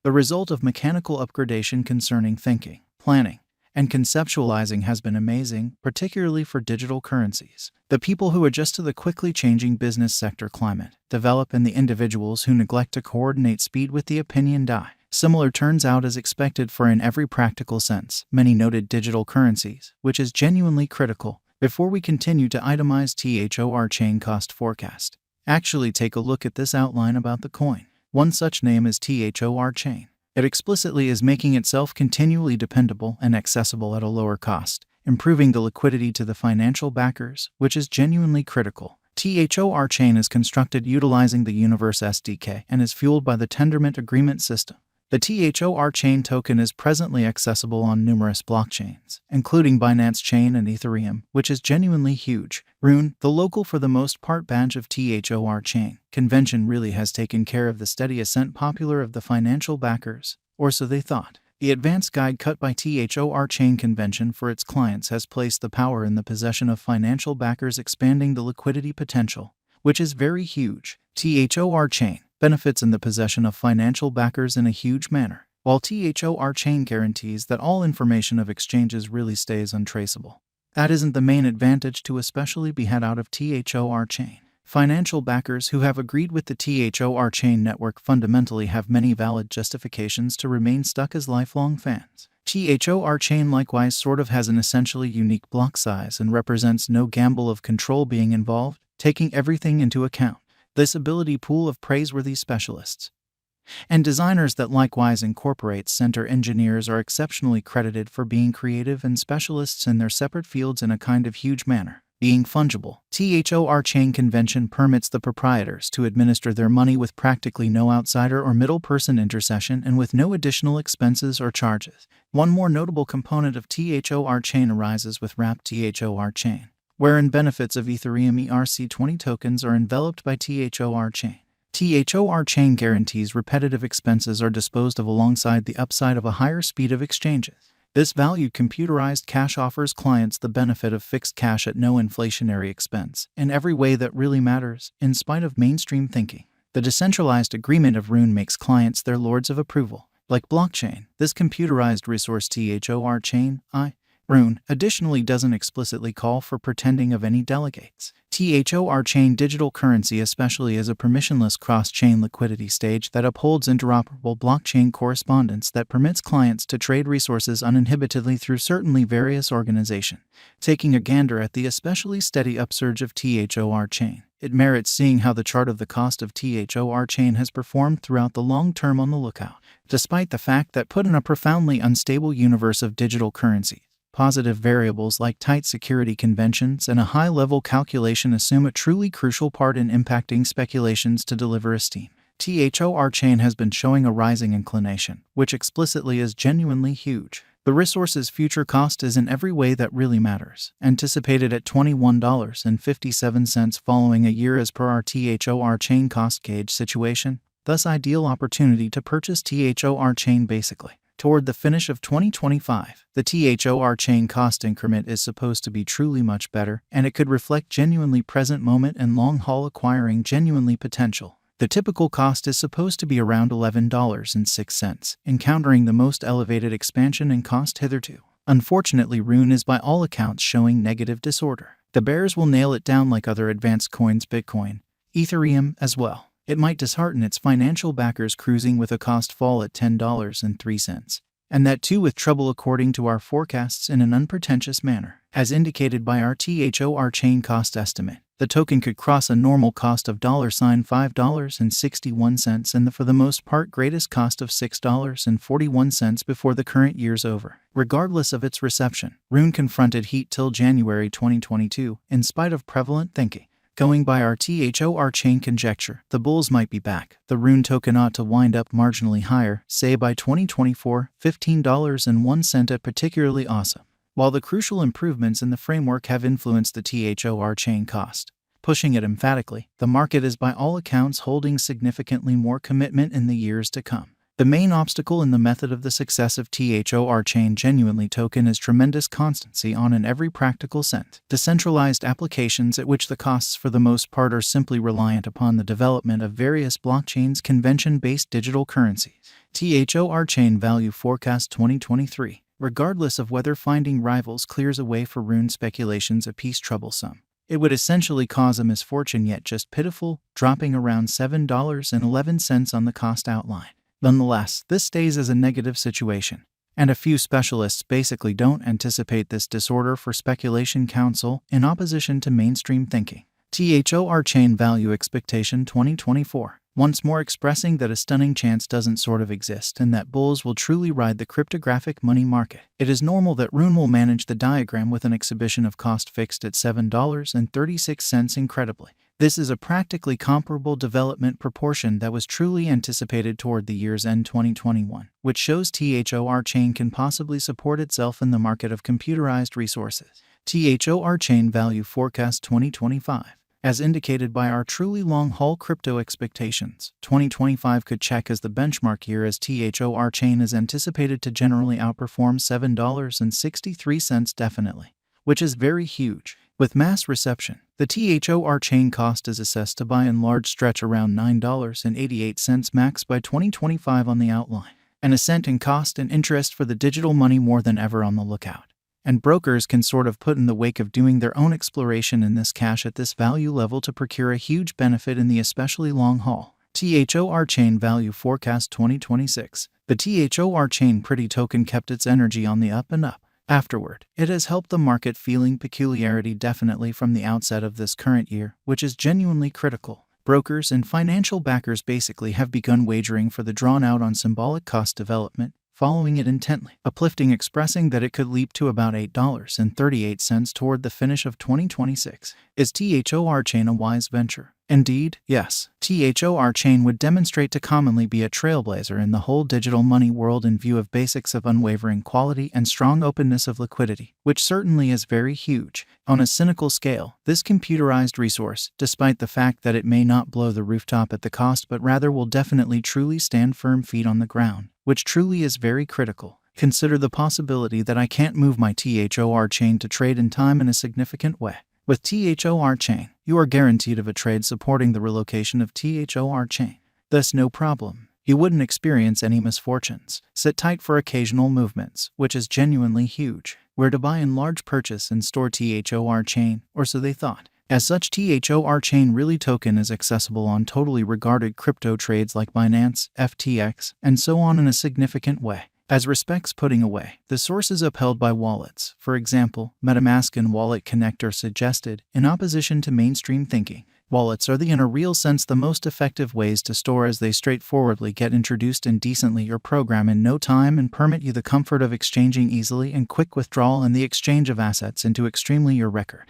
The result of mechanical upgradation concerning thinking, planning, and conceptualizing has been amazing, particularly for digital currencies. The people who adjust to the quickly changing business sector climate develop, and the individuals who neglect to coordinate speed with the opinion die. Similar turns out as expected for in every practical sense many noted digital currencies, which is genuinely critical. Before we continue to itemize Thorchain cost forecast, actually take a look at this outline about the coin. One such name is Thorchain. It explicitly is making itself continually dependable and accessible at a lower cost, improving the liquidity to the financial backers, which is genuinely critical. Thorchain is constructed utilizing the Universe SDK and is fueled by the Tendermint agreement system. The Thorchain token is presently accessible on numerous blockchains, including Binance Chain and Ethereum, which is genuinely huge. Rune, the local for the most part badge of Thorchain convention, really has taken care of the steady ascent popular of the financial backers, or so they thought. The advanced guide cut by Thorchain convention for its clients has placed the power in the possession of financial backers, expanding the liquidity potential, which is very huge. Thorchain benefits in the possession of financial backers in a huge manner, while Thorchain guarantees that all information of exchanges really stays untraceable. That isn't the main advantage to especially be had out of Thorchain. Financial backers who have agreed with the Thorchain network fundamentally have many valid justifications to remain stuck as lifelong fans. Thorchain likewise sort of has an essentially unique block size and represents no gamble of control being involved, taking everything into account. This ability pool of praiseworthy specialists and designers that likewise incorporates center engineers are exceptionally credited for being creative and specialists in their separate fields in a kind of huge manner. Being fungible, Thorchain convention permits the proprietors to administer their money with practically no outsider or middle person intercession and with no additional expenses or charges. One more notable component of Thorchain arises with wrapped Thorchain, wherein benefits of Ethereum ERC20 tokens are enveloped by Thorchain. Thorchain guarantees repetitive expenses are disposed of alongside the upside of a higher speed of exchanges. This valued computerized cash offers clients the benefit of fixed cash at no inflationary expense, in every way that really matters, in spite of mainstream thinking. The decentralized agreement of Rune makes clients their lords of approval. Like blockchain, this computerized resource Thorchain, Rune additionally doesn't explicitly call for pretending of any delegates. Thorchain digital currency especially is a permissionless cross-chain liquidity stage that upholds interoperable blockchain correspondence that permits clients to trade resources uninhibitedly through certainly various organizations. Taking a gander at the especially steady upsurge of Thorchain, it merits seeing how the chart of the cost of Thorchain has performed throughout the long term on the lookout. Despite the fact that put in a profoundly unstable universe of digital currencies, positive variables like tight security conventions and a high-level calculation assume a truly crucial part in impacting speculations to deliver esteem. Thorchain has been showing a rising inclination, which explicitly is genuinely huge. The resource's future cost is in every way that really matters, anticipated at $21.57 following a year as per our Thorchain cost gauge situation, thus ideal opportunity to purchase Thorchain basically. Toward the finish of 2025, the Thorchain cost increment is supposed to be truly much better, and it could reflect genuinely present moment and long-haul acquiring genuinely potential. The typical cost is supposed to be around $11.06, encountering the most elevated expansion in cost hitherto. Unfortunately, Rune is by all accounts showing negative disorder. The bears will nail it down like other advanced coins, Bitcoin, Ethereum as well. It might dishearten its financial backers cruising with a cost fall at $10.03, and that too with trouble according to our forecasts in an unpretentious manner. As indicated by our Thorchain cost estimate, the token could cross a normal cost of $5.61 and the for the most part greatest cost of $6.41 before the current year's over. Regardless of its reception, Rune confronted heat till January 2022, in spite of prevalent thinking. Going by our Thorchain conjecture, the bulls might be back. The Rune token ought to wind up marginally higher, say by 2024, $15.01 at particularly awesome. While the crucial improvements in the framework have influenced the Thorchain cost, pushing it emphatically, the market is by all accounts holding significantly more commitment in the years to come. The main obstacle in the method of the success of Thorchain genuinely token is tremendous constancy on in every practical sense. Decentralized applications at which the costs for the most part are simply reliant upon the development of various blockchains convention-based digital currencies. Thorchain Value Forecast 2023. Regardless of whether finding rivals clears a way for Rune speculations a piece troublesome, it would essentially cause a misfortune yet just pitiful, dropping around $7.11 on the cost outline. Nonetheless, this stays as a negative situation, and a few specialists basically don't anticipate this disorder for speculation counsel in opposition to mainstream thinking. Thorchain Value Expectation 2024. Once more expressing that a stunning chance doesn't sort of exist and that bulls will truly ride the cryptographic money market. It is normal that Rune will manage the diagram with an exhibition of cost fixed at $7.36 incredibly. This is a practically comparable development proportion that was truly anticipated toward the year's end 2021, which shows Thorchain can possibly support itself in the market of computerized resources. Thorchain Value Forecast 2025. As indicated by our truly long-haul crypto expectations, 2025 could check as the benchmark year as Thorchain is anticipated to generally outperform $7.63 definitely, which is very huge. With mass reception, the Thorchain cost is assessed to by and large stretch around $9.88 max by 2025 on the outline, an ascent in cost and interest for the digital money more than ever on the lookout. And brokers can sort of put in the wake of doing their own exploration in this cash at this value level to procure a huge benefit in the especially long haul. Thorchain Value Forecast 2026. The Thorchain pretty token kept its energy on the up and up. Afterward, it has helped the market feeling peculiarity definitely from the outset of this current year, which is genuinely critical. Brokers and financial backers basically have begun wagering for the drawn out on symbolic cost development, following it intently, uplifting expressing that it could leap to about $8.38 toward the finish of 2026. Is Thorchain a wise venture? Indeed, yes. Thorchain would demonstrate to commonly be a trailblazer in the whole digital money world in view of basics of unwavering quality and strong openness of liquidity, which certainly is very huge. On a cynical scale, this computerized resource, despite the fact that it may not blow the rooftop at the cost but rather will definitely truly stand firm feet on the ground, which truly is very critical. Consider the possibility that I can't move my Thorchain to trade in time in a significant way. With Thorchain, you are guaranteed of a trade supporting the relocation of Thorchain. Thus no problem. You wouldn't experience any misfortunes. Sit tight for occasional movements, which is genuinely huge. Where to buy in large purchase and store Thorchain, or so they thought. As such, Thorchain really token is accessible on totally regarded crypto trades like Binance, FTX, and so on in a significant way. As respects putting away, the sources upheld by wallets, for example, MetaMask and Wallet Connect are suggested, in opposition to mainstream thinking. Wallets are in a real sense the most effective ways to store as they straightforwardly get introduced indecently your program in no time and permit you the comfort of exchanging easily and quick withdrawal and the exchange of assets into extremely your record.